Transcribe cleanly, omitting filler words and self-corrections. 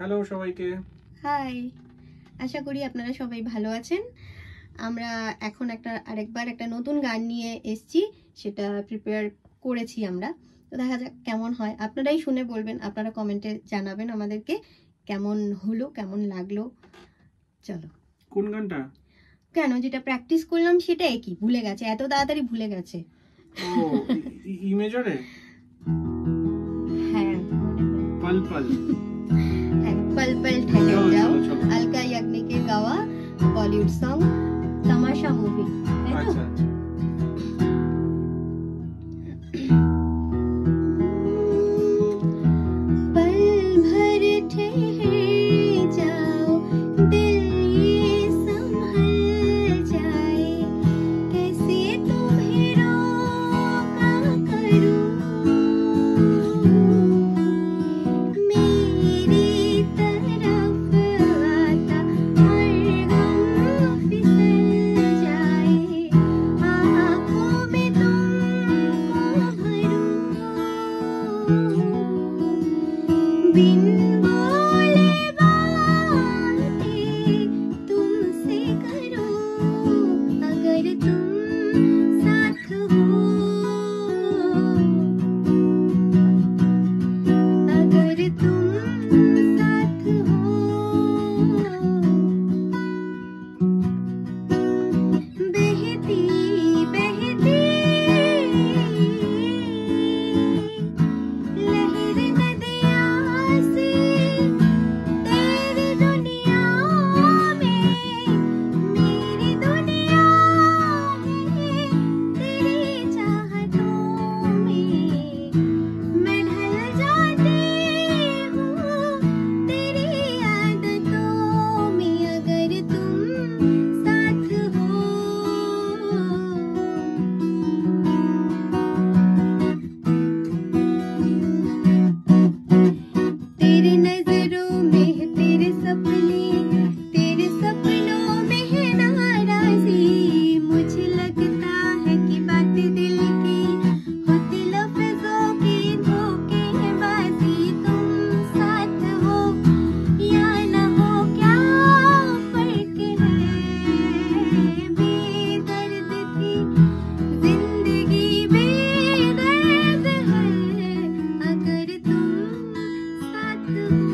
Hello সবাইকে। High, আশা করি আপনারা সবাই ভালো আছেন। আমরা এখন আরেকবার একটা নতুন গান নিয়ে এসেছি, সেটা প্রিপেয়ার করেছি আমরা। তো দেখা যাক কেমন হয়, আপনারাই শুনে বলবেন, আপনারা কমেন্টে জানাবেন আমাদেরকে কেমন হলো, কেমন লাগলো। চলো। কোন গানটা? কেন, যেটা প্র্যাকটিস করলাম সেটাই কি ভুলে গেছে? এত তাড়াতাড়ি ভুলে গেছে? ও ই মেজরে? হ্যাঁ, पल पल। হ্যাঁ, पल पल ठहर जाओ, अलका याग्निक के गावा बॉलीवुड सॉन्ग तमाशा मूवी, है तो? अच्छा। पल भर ठहर जाओ, दिल ये संभल जाए, कैसे तुम्हें रोका करूं, मेरी तरफ आता हर गम फिसल जाए, आँखों में तुमको भरूं, बिन बोले बातें तुमसे करूं, अगर तुम साथ हो, अगर तुम साथ हो, बहती बहती लहर नदियाँ से तेरी दुनिया में मेरी दुनिया है, तेरी चाहतों में मैं ढल जाती हूँ, तेरी आदतों में, अगर तुम साथ हो, तेरे नजरों में है तेरे सपने, तेरे सपनों में है नाराजी, मुझे लगता है कि बात दिल की होती लफ्जों की धोखेबाजी, तुम साथ हो या न हो क्या फर्क है, बेदर्द थी जिंदगी बेदर्द है, अगर तुम साथ हो।